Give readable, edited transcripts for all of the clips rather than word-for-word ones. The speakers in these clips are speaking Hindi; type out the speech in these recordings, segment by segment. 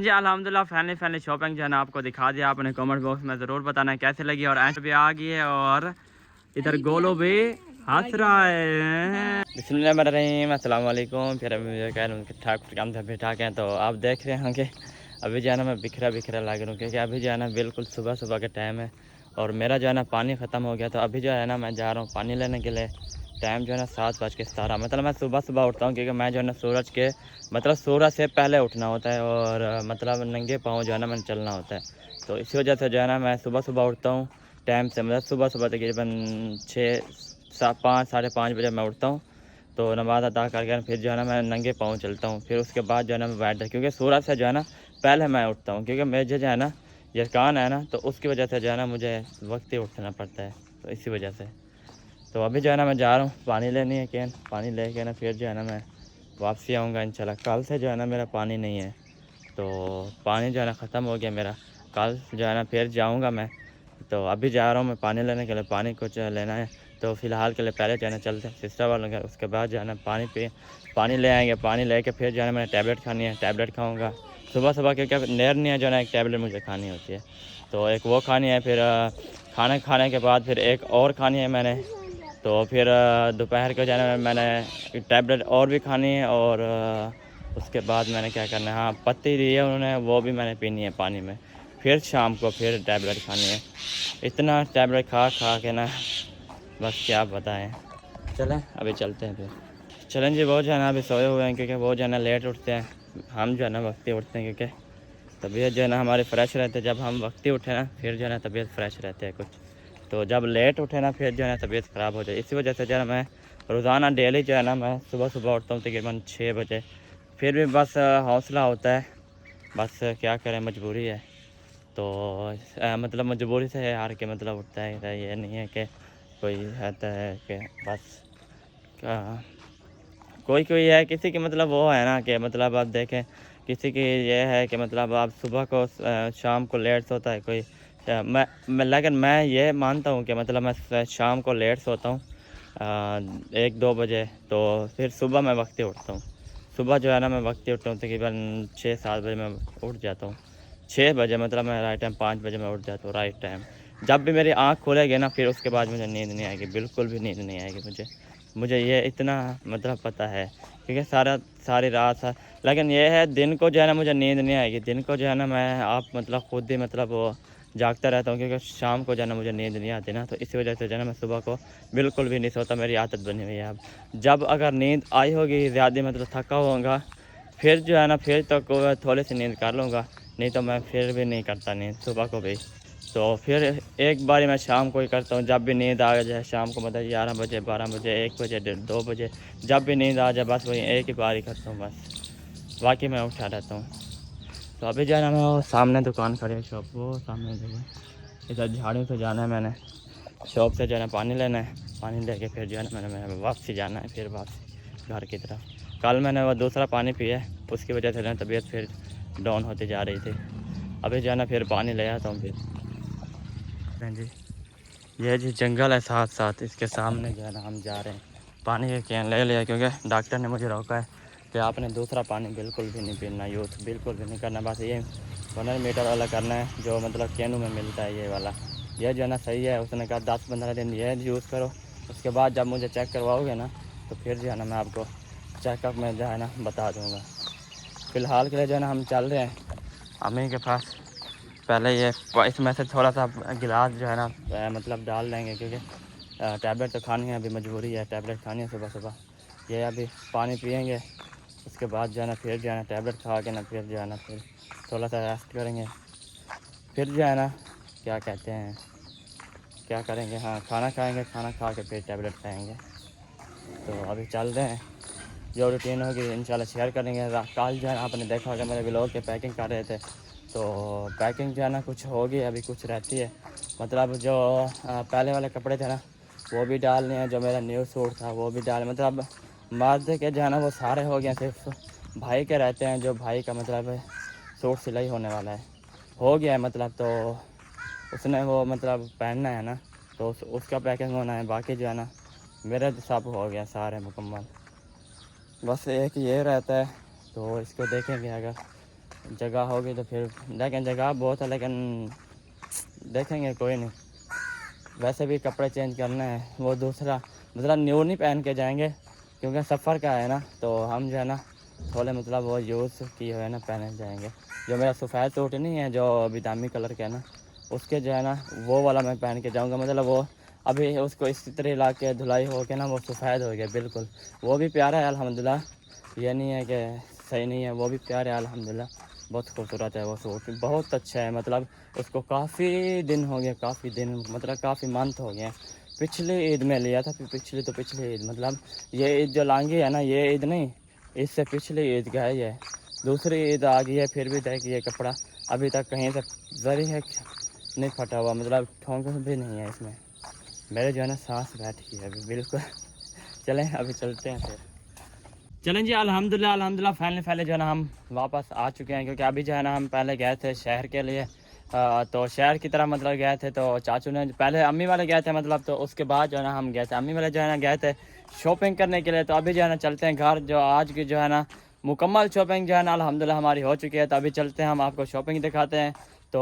जी अल्हम्दुलिल्लाह फैमिली शॉपिंग जो है ना आपको दिखा दिया। आपने कमेंट बॉक्स में ज़रूर बताना है कैसे लगी। और एंड भी आ गई है और इधर गोलो भी हंस रहा है। बिस्मिल्लाहिर्रहमानिर्रहीम, अस्सलाम वालेकुम। फिर अभी मुझे कह रहा हूँ कि ठाक काम से ठाक हैं। तो आप देख रहे होंगे अभी जो है ना मैं बिखरा बिखरा लग रहा हूँ, क्योंकि अभी जो है ना बिल्कुल सुबह सुबह का टाइम है और मेरा जो है ना पानी ख़त्म हो गया। तो अभी जो है ना मैं जा रहा हूँ पानी लेने के लिए। टाइम जो है ना 7:17। मतलब मैं सुबह सुबह उठता हूँ, क्योंकि मैं जो है ना सूरज के मतलब सूरज से पहले उठना होता है और मतलब नंगे पाँव जो है ना मैंने चलना होता है। तो इसी वजह से जो है ना मैं सुबह सुबह उठता हूँ टाइम से। मतलब सुबह सुबह तकरीबन 5 बजे मैं उठता हूँ। तो नमाज़ अदा करके फिर जो है ना मैं नंगे पाँव चलता हूँ। फिर उसके बाद जो है ना मैं बैठ, क्योंकि सूरज से जो है ना पहले मैं उठता हूँ, क्योंकि मुझे जो है ना ये कान है ना, तो उसकी वजह से जो है ना मुझे वक्त ही उठना पड़ता है। तो इसी वजह से तो अभी जो है ना मैं जा रहा हूँ पानी लेने है कैन। पानी लेके ना फिर जो है ना मैं वापसी आऊँगा इंशाल्लाह। कल से जो है ना मेरा पानी नहीं है, तो पानी जो है ना ख़त्म हो गया मेरा। कल जो है ना फिर जाऊँगा मैं। तो अभी जा रहा हूँ मैं पानी लेने के लिए। पानी कुछ लेना है, तो फ़िलहाल के लिए पहले जो है ना चलते हैं सिस्टर वालों के। उसके बाद जो है ना पानी ले आएँगे। पानी लेके फिर जो है ना मैंने टैबलेट खानी है, टैबलेट खाऊँगा सुबह सुबह, क्योंकि नेरनिया जो है ना एक टैबलेट मुझे खानी होती है। तो एक वो खानी है, फिर खाना खाने के बाद फिर एक और खानी है मैंने। तो फिर दोपहर को जो है ना मैंने टैबलेट और भी खानी है। और उसके बाद मैंने क्या करना है, हाँ पत्ती दी है उन्होंने, वो भी मैंने पीनी है पानी में। फिर शाम को फिर टैबलेट खानी है। इतना टैबलेट खा खा के ना बस क्या बताएं। चलें अभी चलते हैं फिर। चलें जी, वो जो है ना अभी सोए हुए हैं, क्योंकि वो जो है ना लेट उठते हैं। हम जो है ना वक्ती उठते हैं, क्योंकि तबीयत जो है ना हमारी फ़्रेश रहती है। जब हम वक्ती उठे ना फिर जो है ना तबीयत फ़्रेश रहती है कुछ। तो जब लेट उठे ना फिर जो है ना तबीयत ख़राब हो जाए। इसी वजह से जो है ना मैं रोज़ाना डेली जो है ना मैं सुबह सुबह उठता हूँ तकरीबन 6 बजे। फिर भी बस हौसला होता है, बस क्या करें मजबूरी है। तो मतलब मजबूरी से हार के मतलब उठता है। ये नहीं है कि कोई रहता है कि बस कोई कोई है किसी की मतलब वो है ना कि मतलब आप देखें किसी की ये है कि मतलब आप सुबह को शाम को लेट सोता है कोई। लेकिन मैं ये मानता हूँ कि मतलब मैं शाम को लेट सोता हूँ 1-2 बजे। तो फिर सुबह मैं वक्ती उठता हूँ। सुबह जो है ना मैं वक्ती उठता हूँ तकरीबन 6-7 बजे मैं उठ जाता हूँ। 6 बजे मतलब मैं राइट टाइम 5 बजे मैं उठ जाता हूँ राइट टाइम। जब भी मेरी आँख खुलेगी ना फिर उसके बाद मुझे नींद नहीं आएगी, बिल्कुल भी नींद नहीं आएगी मुझे। मुझे ये इतना मतलब पता है, क्योंकि सारी रात लेकिन ये है दिन को जो है ना मुझे नींद नहीं आएगी। दिन को जो है ना मैं आप मतलब खुद ही मतलब वो जागता रहता हूँ, क्योंकि शाम को जो है ना मुझे नींद नहीं आती ना। तो इसी वजह से जो है ना मैं सुबह को बिल्कुल भी नहीं सोता, मेरी आदत बनी हुई है अब। जब अगर नींद आई होगी ज़्यादा मतलब थका होऊंगा फिर जो है ना फिर तो थोड़ी सी नींद कर लूँगा, नहीं तो मैं फिर भी नहीं करता नींद सुबह को भी। तो फिर एक बारी मैं शाम को ही करता हूँ, जब भी नींद आ जाए शाम को, मतलब 11 बजे 12 बजे 1 बजे 2 बजे जब भी नींद आ जाए बस वही एक ही बारी करता हूँ बस। बाकी मैं उठा रहता हूँ। तो अभी जो है ना मैं वो सामने दुकान खड़ी है शॉप, वो सामने देखो इधर झाड़ू से जाना है मैंने। शॉप से जो है ना पानी लेना है, पानी लेके फिर जो है ना मैंने वापसी जाना है, फिर वापसी घर की तरफ। कल मैंने वो दूसरा पानी पिया, उसकी वजह से ना तबीयत फिर डाउन होती जा रही थी। अभी जो है ना फिर पानी ले आता हूँ फिर। हाँ जी, ये जी जंगल है साथ साथ, इसके सामने जो है ना हम जा रहे हैं। पानी का कैन ले लिया, क्योंकि डॉक्टर ने मुझे रोका है कि आपने दूसरा पानी बिल्कुल भी नहीं पीना, यूथ बिल्कुल भी नहीं करना। बस ये 100 मीटर वाला करना है जो मतलब कैनों में मिलता है ये वाला। ये जो है ना सही है, उसने कहा 10-15 दिन ये यूज़ करो, उसके बाद जब मुझे चेक करवाओगे ना तो फिर जो है ना मैं आपको चेकअप में जो है ना बता दूँगा। फ़िलहाल के लिए जो है ना हम चल रहे हैं अम्मी के पास। पहले ये इसमें से थोड़ा सा गिलास जो है ना मतलब डाल देंगे, क्योंकि टैबलेट तो खानी है, अभी मजबूरी है, टैबलेट खानी है सुबह सुबह। ये अभी पानी पियेंगे, उसके बाद जो है ना फिर जो है ना टैबलेट खा के ना फिर जो है ना फिर थोड़ा सा रेस्ट करेंगे। फिर जो है ना क्या कहते हैं क्या करेंगे, हाँ खाना खाएंगे, खाना खा के फिर टैबलेट खाएंगे। तो अभी चल रहे हैं, जो रूटीन होगी इंशाल्लाह शेयर करेंगे। कल जो है ना आपने देखा होगा मेरे व्लॉग के पैकिंग कर रहे थे, तो पैकिंग जो है ना कुछ होगी, अभी कुछ रहती है। मतलब जो पहले वाले कपड़े थे ना वो भी डालने हैं, जो मेरा न्यू सूट था वो भी डाल, मतलब मर्द के जो है ना वो सारे हो गए, सिर्फ भाई के रहते हैं, जो भाई का मतलब सूट सिलाई होने वाला है, हो गया है मतलब। तो उसने वो मतलब पहनना है ना, तो उसका पैकिंग होना है। बाकी जो है ना मेरे तो सब हो गया सारे मुकम्मल, बस एक ये रहता है। तो इसको देखेंगे, अगर जगह होगी तो फिर, लेकिन जगह बहुत है, लेकिन देखेंगे कोई नहीं। वैसे भी कपड़े चेंज करने हैं, वो दूसरा मतलब न्यू नहीं पहन के जाएंगे क्योंकि सफ़र का है ना, तो हम जो है ना थोड़े मतलब वो यूज़ की है ना पहने जाएंगे। जो मेरा सफ़ेद सूट नहीं है जो बादामी कलर का है ना, उसके जो है ना वो वाला मैं पहन के जाऊंगा। मतलब वो अभी उसको इसी तरह ला के धुलाई हो के ना वो सफ़ेद हो गया बिल्कुल। वो भी प्यारा है अल्हम्दुलिल्लाह, ये नहीं है कि सही नहीं है, वो भी प्यारा है अल्हम्दुलिल्लाह। बहुत खूबसूरत है वो सूट, बहुत अच्छा है। मतलब उसको काफ़ी दिन हो गया, काफ़ी दिन मतलब काफ़ी मंथ हो गए। पिछली ईद में लिया था, फिर पिछली ईद, मतलब ये ईद जो लांगी है ना, ये ईद नहीं, इससे पिछली ईद का है ये। दूसरी ईद आ गई है, फिर भी देख ये कपड़ा अभी तक कहीं से जरी है नहीं फटा हुआ, मतलब ठोंक भी नहीं है इसमें। मेरे जो है ना सांस बैठी है अभी बिल्कुल। चलें अभी चलते हैं फिर। चलें जी, अल्हम्दुलिल्लाह फाइनली जो है ना हम वापस आ चुके हैं, क्योंकि अभी जो है ना हम पहले गए थे शहर के लिए। तो शहर की तरफ मतलब गए थे, तो चाचू ने पहले अम्मी वाले गए थे मतलब, तो उसके बाद जो है ना हम गए थे अम्मी वाले जो है ना गए थे शॉपिंग करने के लिए। तो अभी जो है ना चलते हैं घर, जो आज की जो है ना मुकम्मल शॉपिंग जो है ना अल्हम्दुलिल्लाह हमारी हो चुकी है। तो अभी चलते हैं, हम आपको शॉपिंग दिखाते हैं। तो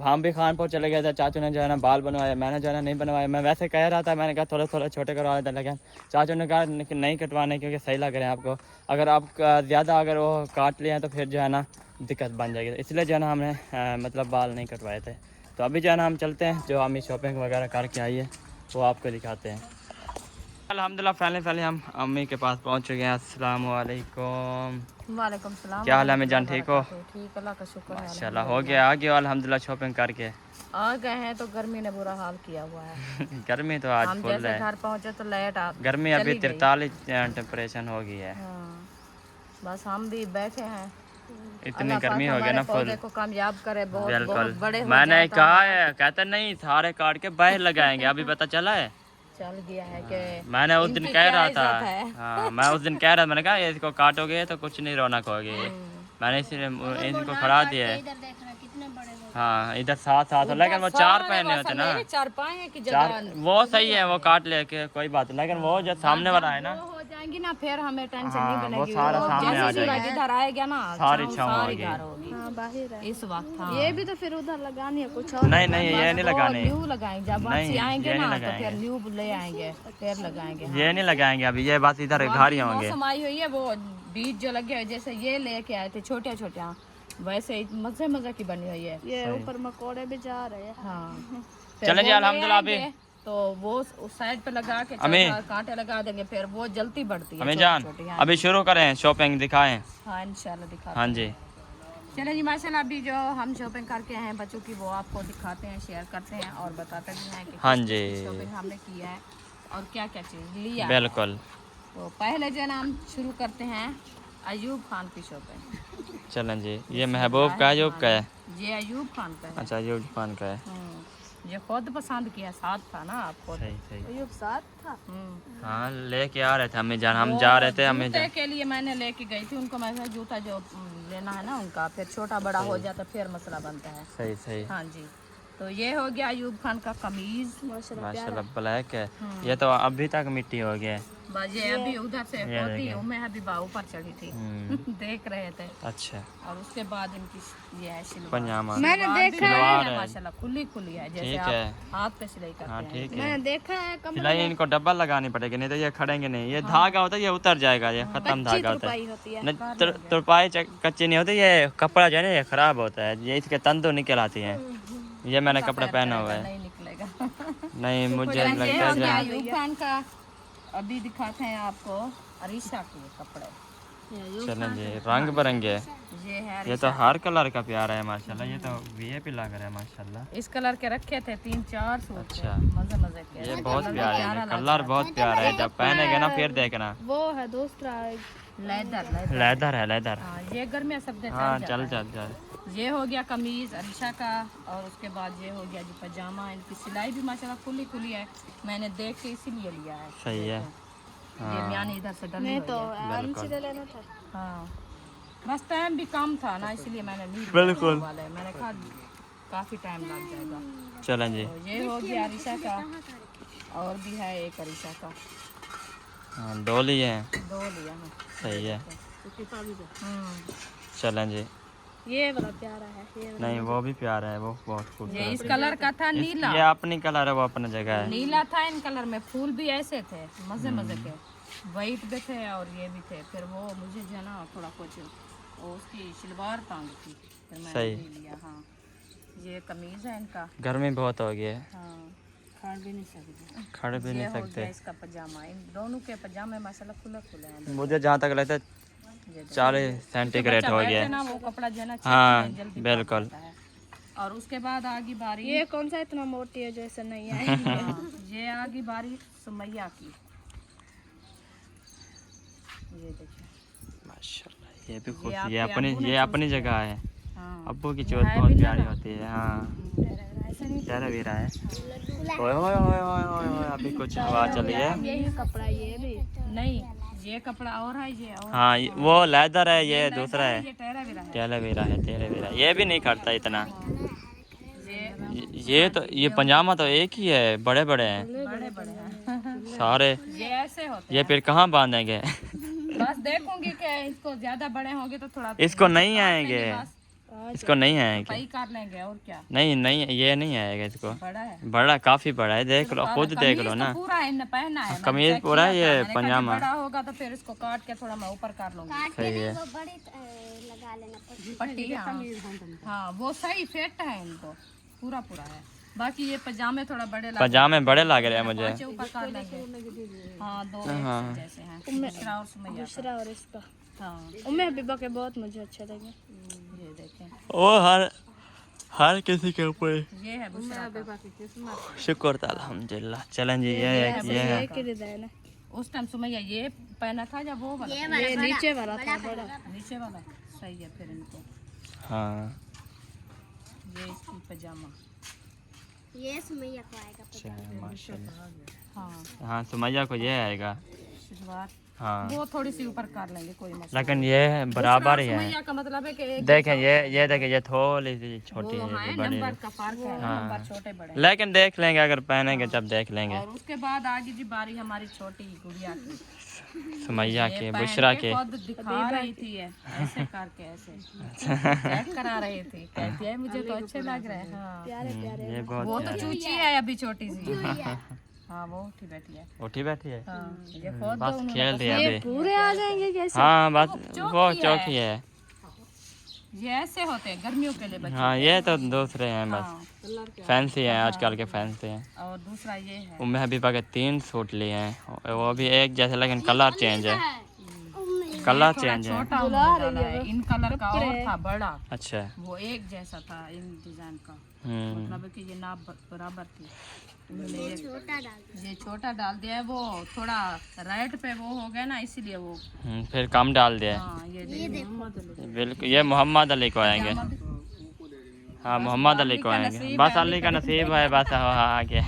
हम भी खानपुर चले गए थे, चाचू ने जो है ना बाल बनवाए, मैंने जो है ना नहीं बनवाए। मैं वैसे कह रहा था, मैंने कहा थोड़े थोड़े छोटे करवा लेते, लेकिन चाचू ने कहा कि नहीं कटवाने, क्योंकि सही लग रहे हैं आपको। अगर आप ज़्यादा अगर वो काट लिए हैं तो फिर जो है ना दिक्कत बन जाएगी, इसलिए जो है ना हमने मतलब बाल नहीं कटवाए थे। तो अभी जो है ना हम चलते हैं, जो अम्मी शॉपिंग वगैरह करके आई है वो आपको दिखाते हैं। अल्हम्दुलिल्लाह फाइनली हम अम्मी के पास पहुंच चुके हैं। अस्सलाम वालेकुम। वालेकुम सलाम। क्या हाल है अम्मी जान, ठीक हो? ठीक, अल्लाह का शुक्र है। माशाल्लाह हो गया, आ गया अल्हम्दुलिल्लाह शॉपिंग करके। आ गए हैं तो गर्मी ने बुरा हाल किया हुआ है। गर्मी तो आज हम फुल जैसे है, घर पहुंचे तो लाइट गर्मी अभी चली गई। 43 टेम्परेचर हो गई है। हाँ, बस हम भी बैठे हैं। इतनी अल्लाह गर्मी पाक हो गया हमारे ना फुल। पौधे को कामयाब करे, बहुत बिल्कुल, बहुत बड़े हो मैंने जाए तो कहा हमें है, कहते नहीं सारे काट के बाहर लगाएंगे, अभी पता चला है। चल गया है कि मैंने उस दिन इनकी कह क्या रहा था, इज्जत है। हाँ मैं उस दिन कह रहा था, मैंने कहा इसको काटोगे तो कुछ नहीं रौनक होगी। मैंने इसलिए इनको खड़ा दिया है। हाँ इधर साथ साथ, लेकिन वो चार पहने होते ना, चार पाए की चार जगह वो सही है, वो काट ले के कोई बात नहीं, लेकिन वो जो सामने वाला है ना, वो हो जाएंगी ना, फिर हमें टेंशन हाँ, नहीं वो बनेगी। सारा सामने आ जैसे जाएगा, इधर आएगा ना सारी छाँव छाँव सारी होगी। घर होगी। हाँ बाहर है। इस वक्त हाँ। ये भी तो फिर उधर लगानी है कुछ और। नहीं नहीं ये नहीं वो लगाने, न्यू लगाएंगे, जब वापसी नहीं आएंगे ये नहीं ना तो फिर लगाएंगे, न्यू ले आएंगे, फिर लगाएंगे। हाँ। ये नहीं लगाएंगे अभी, ये बस इधर घर ही होंगे। मौसम आई हुई है, वो बीज जो लगे हुए जैसे ये लेके आए थे छोटे छोटे, वैसे ही मजे मजे की बनी हुई है। ये ऊपर मकोड़े भी जा रहे हैं। हाँ चलें जी अल्हम्दुलिल्लाह। अभी तो वो उस साइड पे लगा के हमें कांटे लगा देंगे, फिर वो जलती बढ़ती है हमें छोटी जान छोटी। अभी शुरू करें शॉपिंग, दिखाएं। हाँ इंशाल्लाह दिखा। हाँ जी चले जी माशाल्लाह, अभी जो हम शॉपिंग करके आए हैं बच्चों की, वो आपको दिखाते हैं, शेयर करते हैं और बताते भी हैं कि हाँ किस जी, चीज़ की शॉपिंग हमने की है और क्या क्या चीज़ लिया है। बिल्कुल। तो पहले जो है ना हम शुरू करते हैं अयूब खान की शॉपिंग। चलें जी, ये महबूब का है, अयूब का है? ये अयूब खान का है। अच्छा अयूब खान का है। ये खुद पसंद किया, साथ था ना आपको। सही सही। ये साथ था। हाँ लेके आ रहे थे हमें जान, हम जा रहे थे हमें जूते के लिए मैंने लेके गई थी उनको। मैं जूता जो लेना है ना उनका, फिर छोटा बड़ा हो जाता फिर मसला बनता है। सही सही। हाँ जी, तो ये हो गया अयूब खान का कमीज, माशाल्लाह ब्लैक है, ये तो अभी तक मिट्टी हो गया है। ये अभी उधर से ये होती देखें। मैं अभी ऊपर चढ़ी थी देख रहे थे। अच्छा और उसके बाद इनकी ये है सिलवार। पजामा, मैंने देखा सिलवार है है। माशाल्लाह, खुली खुली है, जैसे ठीक आप है। हाथ पे सिलाई करते हाँ हैं। ठीक है। मैंने देखा है सिलाई इनको डब्बल लगानी पड़ेगी, नहीं तो ये खड़ेंगे नहीं। ये धागा होता है, ये उतर जाएगा, ये खत्म धागा होता है। तुरपाई होती है। नहीं तुरपाई कच्ची नहीं होती, ये कपड़ा जो है ना ये खराब होता है, ये इसके तंतु निकल आती हैं। ये मैंने कपड़ा पहना हुआ है, नहीं निकलेगा। नहीं मुझे ये लगता हो गया है। अयूब खान का। अभी दिखाते हैं आपको अरीशा के कपड़े। चलें जी, रंग बिरंगे, ये है ये तो हर कलर का प्यारा है माशाल्लाह, ये तो वीआईपी लग रहा है माशाल्लाह। इस कलर के रखे थे 3-4 सूट। अच्छा। मजे मजे के। ये बहुत प्यारे हैं, कलर बहुत प्यारा है, जब पहनेगा ना फिर देखना। वो है दूसरा लेदर लेदर है, लेदर। हाँ, ये गर्मी सब हाँ चल चल चल। ये हो गया कमीज अरीशा का, और उसके बाद ये हो गया जो पजामा। इनकी सिलाई भी माशाल्लाह खुली खुली है, मैंने देख के इसीलिए लिया है। सही है। ये म्यानी इधर से डली नहीं हुई तो है। अनसीधे लेना था। हाँ बस टाइम भी कम था ना, इसलिए मैंने नहीं लिया बिल्कुल। वाले। मैंने कहा काफी टाइम लग जाएगा। चलें जी। तो ये हो गया अरीशा का, और भी है एक अरीशा का। हाँ डोली है, दो लिया है। सही है। हम्म। चलें जी। ये वाला प्यारा है, ये वाला। नहीं वो भी प्यारा है, वो बहुत ये खूबसूरत इस कलर का था नीला, ये अपनी कलर है, वो अपनी जगह है। नीला था इन कलर में, फूल भी ऐसे थे मजे मजे के, वाइट भी थे और ये भी थे। फिर वो मुझे जो है ना थोड़ा कुछ वो उसकी शलवार टांग थी, फिर मैंने सही। ले लिया। हाँ ये कमीज है इनका। गर्मी बहुत हो गई है, हाँ खा भी नहीं सकते, खड़े भी ये नहीं हो गया सकते। इसका पजामा। इन दोनों के पजामे माशाल्लाह खुले खुले हैं। मुझे जहाँ तक लगता है ये देखो। 40 सेंटीग्रेड हो गया बैठे है। ना वो कपड़ा जो है ना हाँ, छेद में जल्दी बिल्कुल। पक जाता है। और उसके बाद आगी बारी ये कौन सा इतना मोटी है जो ऐसा नहीं है? हाँ, ये आगी बारी सुमैया की। ये देखिए माशाल्लाह, ये भी खुश, आपके ये अब्बू ने ये अपनी choose जगह है। हाँ अब्बू की चोट बहुत प्यारी होती है। हाँ चेहरा भी रहा है। ओए ओए ओए ओए ओए ओए, अभी कुछ हवा चली है। यही कपड़ा ये भी। नहीं ये कपड़ा और है, ये और हाँ वो लेदर है, ये दूसरा है, ये टहरा भी रहा है। टेलेवेरा है, टेलेवेरा। ये भी नहीं करता इतना। ये ये तो ये पजामा तो एक ही है, बड़े बड़े हैं बड़े बड़े हैं। सारे। ये ऐसे होते ये फिर कहाँ बांधेंगे? हैं। बस देखूंगी कि इसको ज्यादा बड़े होंगे तो थोड़ा इसको नहीं आएंगे, इसको नहीं आएंगे। सही कर लेंगे और क्या। नहीं नहीं, ये नहीं आएगा इसको। बड़ा है, बड़ा काफी बड़ा है, देख लो, खुद देख लो कमीज ना। तो पूरा इन्हें पहना है, मैंने कमीज चेक पूरा है, किया था। ये मैंने कहा जब पजामा। बड़ा होगा तो फिर इसको काट के थोड़ा मैं ऊपर कर लूंगी। सही है। लगा लेना पट्टी हाँ वो सही फिट है, इनको पूरा पूरा है। बाकी ये पजामे थोड़ा बड़े लग पजामे बड़े लग रहे हैं मुझे। पाँचे ऊपर कर लेंगे। हाँ दो हाँ। जैसे हैं, दूसरा और सुमैया का। दूसरा और इसका हाँ उम्मे हबीबा के बहुत मुझे अच्छे लगे। ये देखें, वो हर किसी के ऊपर ये है बुशरा का। शुक्र था अल्हम्दुलिल्लाह। चलें जी, ये है। ये की डिजाइन है। उस टाइम सुमैया ये पहना था जब वो वाला ये नीचे वाला था बड़ा। नीचे वाला सही है। फिर इनको हाँ ये इसकी पजामा। ये सुमैया को आएगा अच्छा, माशाल्लाह। हाँ हाँ सुमैया को ये आएगा। शलवार हाँ वो थोड़ी सी ऊपर कर लेंगे, कोई मसला लेकिन ये बराबर ही है। सुमैया का मतलब है कि एक देखें ये देखें, ये थोड़ी सी छोटी वो है, है ये बड़ी नंबर है। का फर्क है, हाँ। नंबर छोटे बड़े। लेकिन देख लेंगे, अगर पहनेंगे जब देख लेंगे। और उसके बाद आगे जी बारी हमारी छोटी गुड़िया की। सुमैया ये के, पहन बुशरा के के। खुद दिखा रही थी ये, ऐसे करके ऐसे चेक करा रही थी, कहती है मुझे तो अच्छे लग रहे हैं। हाँ प्यारे प्यारे। ये बहुत वो तो प्यारा चूची है अभी छोटी सी। हाँ वो उठी बैठी है। है। उठी बैठी है, हाँ ये खुद बस खेल रही है अभी। पूरे आ जाएंगे कैसे? हाँ बस चौकी वो है। चौकी है। ये ऐसे होते हैं गर्मियों के लिए बच्चे। हाँ ये तो दूसरे हैं, बस हाँ फैंसी हैं, आजकल के फैंसी हैं। और दूसरा ये है उम्मे हबीबा के 3 सूट लिए हैं, वो भी एक जैसे, लेकिन कलर चेंज है, कलर थोड़ा चेंज है। छोटा होने वाला है। इन कलर का और था बड़ा, अच्छा। वो एक जैसा था इन डिजाइन का। हम्म, मतलब है कि ये नाप बराबर थी। ये छोटा डाल दिया है, वो थोड़ा रेड पे वो हो गया ना, इसीलिए वो। फिर कम डाल दिया है। हाँ ये देखो बिल्कुल, ये मोहम्मद अली को आएंगे। हाँ मोहम्मद अली को आएंगे, बस अली का नसीब है, बस आगे।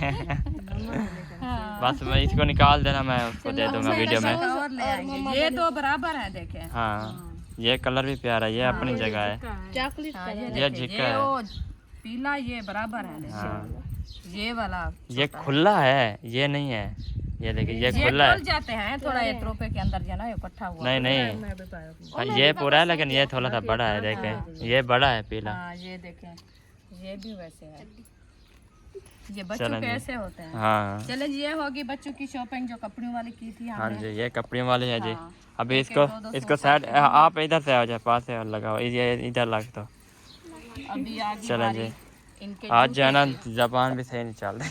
बस मैं इसको निकाल देना, मैं उसको दे दूंगा वीडियो में। और ले आएंगे। ये दो बराबर है देखे। हाँ ये कलर भी प्यारा है, ये अपनी जगह है। चॉकलेट हाँ, कलर। ये देखे, झिक्का ये है। वो पीला ये बराबर है देखे। हाँ ये वाला ये खुला है, ये नहीं है। ये देखिए, ये ये खुला है। खुल जाते हैं थोड़ा, ये ट्रोपे के अंदर जो ना ये इकट्ठा हुआ। नहीं नहीं, हाँ, ये पूरा है, लेकिन ये थोड़ा सा बड़ा है, देखें ये बड़ा है पीला। हाँ ये देखें, ये भी वैसे है। ये बच्चों चलें के जी। ऐसे होते हैं। हाँ चले ये होगी बच्चों की शॉपिंग जो कपड़ों वाली की थी हाँ हमने। जी, ये कपड़े वाले है जी। हाँ। अभी एक इसको दो इसको सूट साइड, आप इधर से आ जाए, पास से लगाओ, ये इधर लग दो। अभी आगे चलें बारी जी। इनके आज जो है ना जबान भी सही नहीं चल रही।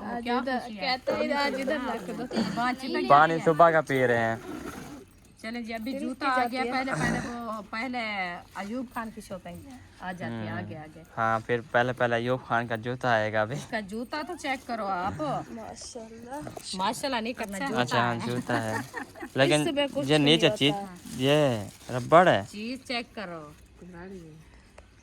आज इधर कहते हैं आज इधर रख दो। जूते। पानी सुबह का पी रहे हैं। चले जी, अभी जूता आ गया। पहले अयूब खान की शॉपिंग आ जाती है आगे आगे। हाँ फिर पहले अयूब खान का जूता आएगा अभी। इसका जूता तो चेक करो आप। माशाल्लाह। माशाल्लाह नहीं करना, जूता अच्छा हाँ है। जूता है, लेकिन इसमें कुछ ये नहीं नीचे होता चीज, ये रबड़ है। चीज चेक करो।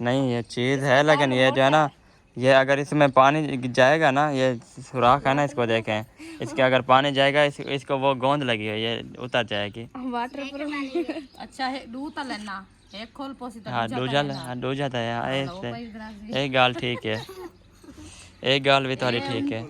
नहीं ये चीज़ है, लेकिन ये जो है ना, ये अगर इसमें पानी जाएगा ना, ये सुराख है ना, इसको देखें, इसके अगर पानी जाएगा, इसको वो गोंद लगी है, ये उतर जाएगी। Water proof. अच्छा है, दूता लेना एक खोल पोसी तो हाँ डूजा था यार, एक गाल ठीक है, एक गाल भी थोड़ी ठीक है।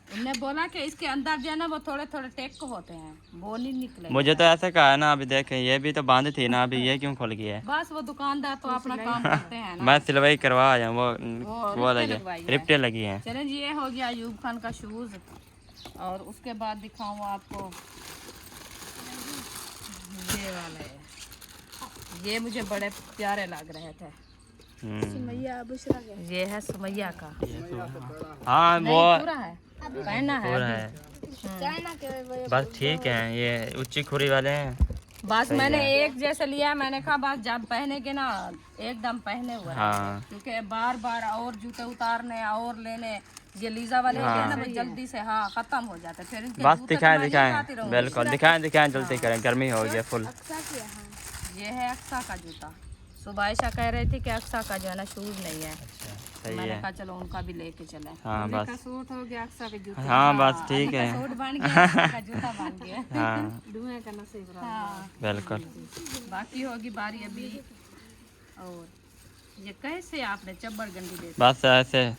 उनने बोला कि इसके अंदर जो है ना वो थोड़े थोड़े टेक होते हैं, वो नहीं निकले। मुझे तो ऐसे कहा है ना, अभी देखें ये भी तो बंद थी ना, अभी ये क्यों खुल गई है? बस वो दुकानदार तो अपना काम करते हैं ना। मैं सिलवाई करवा आया हूँ, वो रिप्टे लगी लगवाई है। रिप्टे लगी हैं। चलें जी, ये हो गया अयूब खान का शूज़। और उसके बाद दिखाऊँ आपको ये वाले, ये मुझे बड़े प्यारे लग रहे थे। सुमैया बुशरा के ये है सुमैया का, हाँ वो पूरा है, पहना है पूरा अभी। है, चाइना के वो बस ठीक है। ये ऊंची खुरी वाले हैं। बस मैंने एक जैसे लिया, मैंने कहा बस जब पहने के ना एकदम पहने हुए हैं। हाँ क्योंकि बार बार और जूते उतारने और लेने, ये लीजा वाले होते हैं ना वो जल्दी से हाँ खत्म हो जाते हैं। फिर इनके बस जूते तो दिखाएं मैं नहीं उतारती दिखाएं, रहूंगी। बिल्कुल दिखाएं जल्दी करें, गर्मी हो गई है फुल। अक्सा की है। हाँ ये है अक्सा का जूता। सुबह आयशा कह रही थी कि अक्सा का जो है ना शूज नहीं है, अच्छा सही मैंने है। कहा चलो उनका भी लेके चले। हाँ बस, सूट हो गया अक्सा के जूते। हाँ बस ठीक है। सूट बन गया, अक्सा का जूता बन गया। हाँ दुए का नसीब रहा। हाँ, बिल्कुल। बाकी होगी बारी अभी। और ये कैसे आपने चब्बर गंडी दे, बस ऐसे,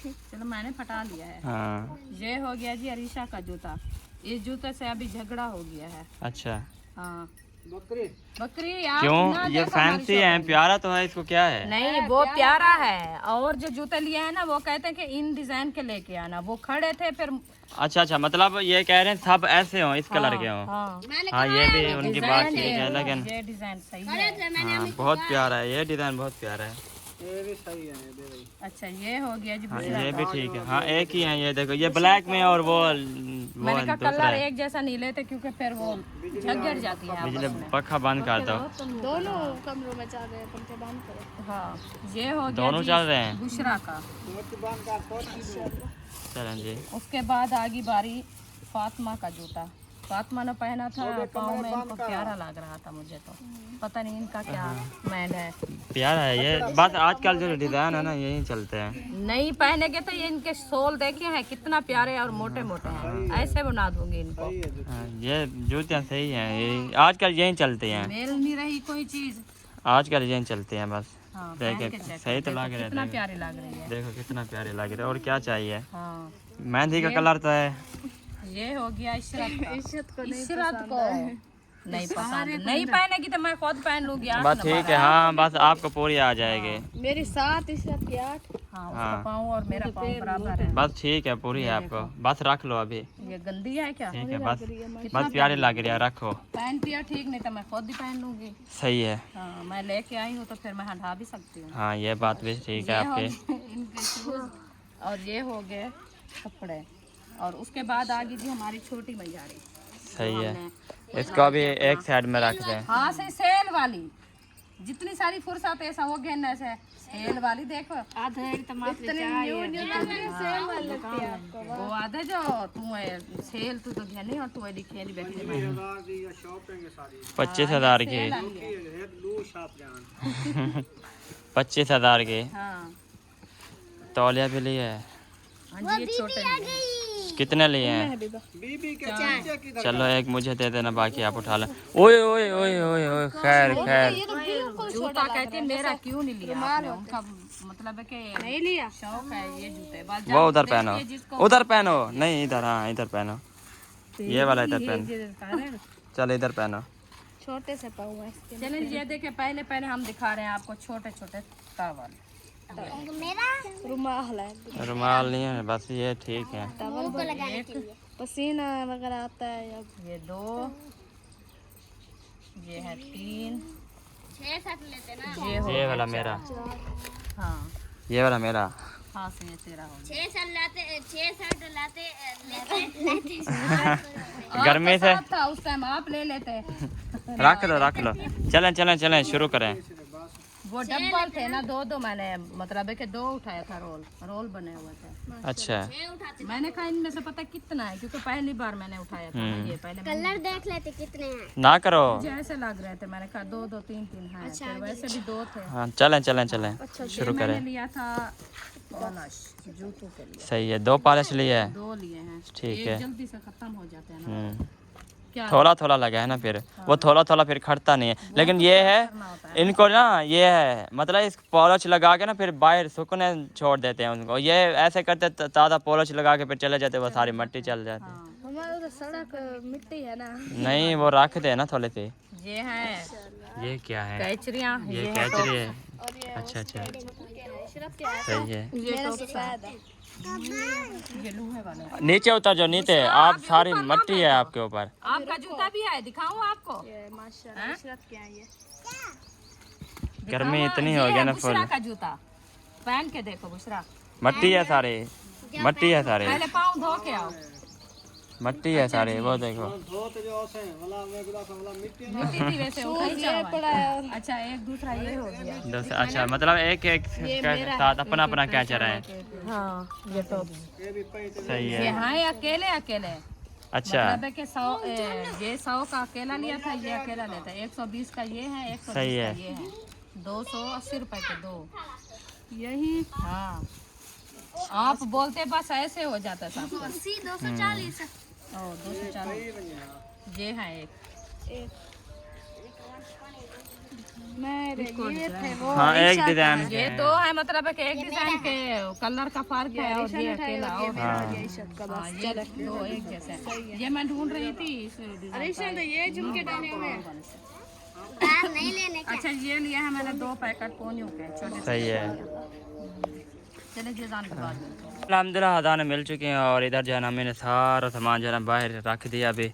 चलो मैंने फटा लिया है। हाँ ये हो गया जी अरीशा का जूता। इस जूते से अभी झगड़ा हो गया है। अच्छा। हाँ बकरी यार, क्यों? ना ये देखो हमारी फैंसी है, शॉपिंग। प्यारा तो है, इसको क्या है? नहीं वो प्यारा है। और जो जूते लिए हैं ना वो कहते हैं कि इन डिजाइन के लेके आना। वो खड़े थे फिर। अच्छा अच्छा, मतलब ये कह रहे हैं सब ऐसे हो, इस कलर के हो। हाँ हाँ ये भी उनकी बात ठीक डिजाइन है, लेकिन ये डिजाइन सही है। हाँ बहुत प्यारा है, ये डिजाइन बहुत प्यारा है। अच्छा ये हो गया जी हाँ बुशरा ये का। भी ठीक है। हाँ एक ही है, ये देखो ये ब्लैक में और वो मैंने कहा दूसरा कलर है। एक जैसा नहीं लेते क्योंकि फिर वो झगड़ जाती है आपस बिजली में। पखा बंद कर दो। दोनों कमरों में चल रहे हैं, पंखे बंद करो। हाँ ये हो गया दोनों जी चल रहे हैं। बुशरा का। चलें जी। उसके बाद आ गई बारी फातिमा का जूता। फातिमा ने पहना था, पाँव में इनको प्यारा लग रहा था मुझे तो। पता नहीं इनका क्या मैंड है। प्यारा है ये, बस आजकल जो डिजाइन है ना यही चलते हैं। नहीं पहने के तो ये इनके सोल देखे हैं कितना प्यारे और मोटे मोटे हैं। ऐसे बना दूंगी इनको। हाँ, ये जूतियाँ सही हैं, ये आजकल यही चलते हैं, मेल नहीं रही कोई चीज। आजकल यही चलते हैं बस। हाँ, पहन के देखे check सही तो देखो लग रहे कितना हैं, प्यारी लग रही है। देखो कितना प्यारे लग रहे हैं। और क्या चाहिए? हाँ मेहंदी का कलर तो है। ये हो गया इशरत का। इज्जत को नहीं इशरत को नहीं पसंद, नहीं पहनेगी तो मैं खुद पहन लूंगी। आठ बस नंबर ठीक है, हाँ बस आपको पूरी आ जाएगी। मेरी 7 इज्जत की 8। हाँ उसका पाँव और मेरा पाँव बराबर है। बस ठीक है, पूरी है आपको, बस रख लो अभी। ये गंदी है क्या? ठीक है बस, बस प्यारी लग रही है, रखो। पहनती है ठीक, नहीं तो मैं खुद ही पहन लूंगी। सही है। हाँ मैं लेके आई हूँ तो फिर मैं हटा भी सकती हूँ। हाँ ये बात भी ठीक है ये हो आपकी। गए इनके शूज और ये हो गए कपड़े। और उसके बाद आ गई जी हमारी छोटी मैयारी। सही है, इसको अभी एक साइड में रख दें। हाँ से सेल वाली, जितनी सारी फुर्सत ऐसा हो गया से सेल वाली देखो। आधे टमाटर वो आधे जो तू है सेल, तू तो घेनी और तू है खेली बैठी 25,000 की। 25,000 की हाँ तौलिया भी लिए है। हाँ जी ये छोटे लिए। कितने लिए हैं? चलो एक मुझे दे देना, बाकी आप उठा लें। ओए ओए ओए ओए ओए, खैर खैर। जूता कहती है मेरा क्यों नहीं लिया आपने? उनका मतलब है कि नहीं लिया, शौक है ये जूते। बस वो उधर देखिए पहनो, जिसको उधर पहनो, नहीं इधर, हाँ इधर पहनो, ये वाला इधर पहनो। चलो इधर पहनो। छोटे से पाऊँ है इसके। चलिए ये देखे, पहले पहले हम दिखा रहे हैं आपको छोटे छोटे टॉवल। रुमाल है, रुमाल नहीं है, बस ये ठीक है। पसीना वगैरह आता है। अब ये 2, ये है 3, 6-7 लेते ना। ये हो ये वाला मेरा, हाँ ये वाला मेरा। हाँ से ये तेरा हो गया। 6 साल लाते 6 शर्ट लाते गर्मी से था उस टाइम, आप ले लेते। रख लो। चलें चलें चलें, शुरू करें। वो डब्बल थे ना, 2 मैंने मतलब है कि 2 उठाया था, रोल बने हुए थे। अच्छा, मैंने कहा इनमें से पता कितना है, क्योंकि पहली बार मैंने उठाया था ना ये। पहले कलर देख लेते कितने हैं। ना करो। मुझे ऐसे लग रहे थे, मैंने कहा 2 3 हैं। फिर वैसे भी 2 थे। हाँ चलें चलें चलें, शुरू मैंने करें। लिया था पॉलिश जूतों के लिए, सही है, 2 पॉलिश लिए है। 2 लिए हैं। ठीक एक है। जल्दी से खत्म हो जाते हैं ना। क्या थोड़ा थोड़ा लगा है ना, फिर वो थोड़ा थोड़ा फिर खटता नहीं है। लेकिन ये है इनको ना, ये है मतलब इस पॉलिश लगा के ना फिर बाहर सूखने छोड़ देते हैं उनको। ये ऐसे करते ताज़ा पॉलिश लगा के फिर चले जाते, वो सारी मिट्टी चल जाती है। हमारा तो सड़क मिट्टी है ना। नहीं वो रखते हैं ना थोड़े से। ये है ये क्या है? कैचरियाँ, ये ये कैचरी है। और ये अच्छा अच्छा सिर्फ क्या है? सही है। ये तो शायद है। ये लूहे वाले। नीचे उतर जाओ, नीचे आप सारी मिट्टी है आपके ऊपर। आपका जूता भी है, दिखाऊं आपको? ये माशाल्लाह इशरत क्या है ये? गर्मी दिखाऊं? इतनी ये हो है गया ना बुशरा फुल। का जूता, पहन के देखो बुशरा। मट्टी है सारे, मट्टी है सारे, पहले पाँव धो के आओ। मट्टी है सारे, वो देखो। मिट्टी थी वैसे उठाई जाओ। अच्छा एक दूसरा ये हो गया। अच्छा मतलब एक एक के साथ अपना अपना कैचर है। हाँ ये तो सही ये है। हाँ अकेले अकेले। अच्छा मतलब है कि 100 ये 100 का अकेला लिया था, ये अकेला लेता है। 120 का ये है, 120 सही का है। ये है। 280 रुपए के दो। यही हाँ आप बोलते बस ऐसे हो जाता है सब कुछ। 240 ओ 240 ये है एक। मेरे ये थे वो हाँ एक डिजाइन ये दो है, मतलब है कि एक डिजाइन के कलर का फर्क है और ये अकेला और हाँ, ये दो एक जैसे हैं। ये मैं ढूंढ रही थी इस डिजाइन का। ये झुमके डाले हुए हैं। दार नहीं लेने का। अच्छा ये लिया है मैंने 2 पैकेट पोनियों के छोटे। सही है। चले जीजान के बाद अलहमदिल्ला हदाने मिल चुके हैं और इधर जो है ना मैंने सारा सामान जो है ना बाहर रख दिया। अभी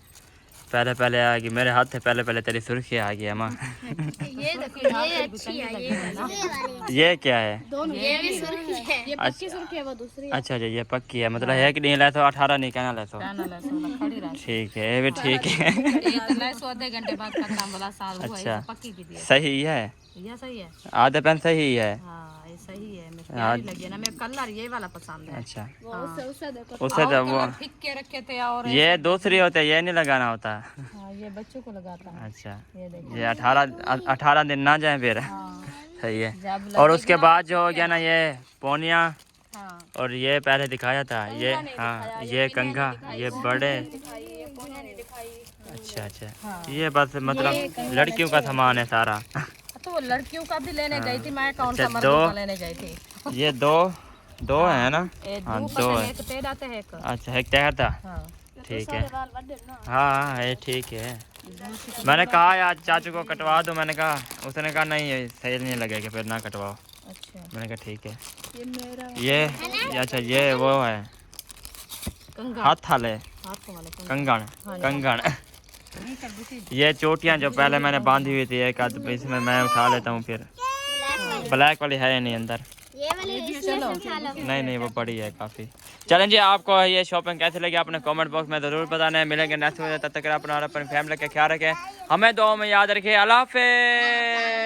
पहले आ गई मेरे हाथ से, पहले तेरी सुर्खी आ गई अम्मा। ये देखो ये अच्छी है ये वाली। ये क्या है? दोनों ये भी सुर्खी है। ये अच्छा सुर्खी है वो दूसरी। अच्छा ये पक्की है, मतलब है कि नहीं ले तो 18 नहीं कहना ले तो। खड़ी रह। ठीक है, ये भी ठीक है। आधे घंटे बाद खत्म वाला साल हुआ। अच्छा। ये पक्की की थी। सही है, ये सही है। आधे पेन सही है। हाँ ये सही है, मुझे प्यारी लगी है ना। मैं कलर ये वाला पसंद है। अच्छा उससे देखो उससे तो वो फिक के रखे थे और ये दूसरी होते है, ये नहीं लगाना होता। हाँ, ये बच्चों को लगाता है। अच्छा ये देखो ये 18 दिन ना जाए फिर। हाँ, सही है। जब और उसके बाद जो हो गया ना ये पोनिया, हाँ और ये पहले दिखाया था ये। हाँ ये कंघा, ये बड़े। अच्छा ये बस मतलब लड़कियों का सामान है सारा। तो वो लड़कियों का भी लेने गई थी मैं, कौन सा अच्छा, मर्दों दो। का लेने गई थी। ये दो है ना? हाँ दो है। एक टेढ़ा था एक। अच्छा एक तैयार था। हाँ ठीक है। हाँ ये ठीक है। मैंने कहा यार चाचू को कटवा दो, मैंने कहा, उसने कहा नहीं ये सही नहीं लगेगा फिर ना कटवाओ। अच्छा मैंने कहा ठीक है। ये मेरा ये अच्छा ये वो है कंगा हाथ थाले, हाथ वाले कंगन। ये चोटियाँ जो पहले मैंने बांधी हुई थी एक आध, इसमें मैं उठा लेता हूँ फिर। ब्लैक वाली है नहीं अंदर? ये वाली इसमें से उठा लो। नहीं वो बड़ी है काफ़ी। चलें जी, आपको ये शॉपिंग कैसे लगी अपने कमेंट बॉक्स में ज़रूर बताना है। मिलेंगे नेक्स्ट वीडियो, तब तक अपना और अपनी फैमिली का ख्याल रखें, हमें दुआ में याद रखें। अल्लाह हाफ़िज़।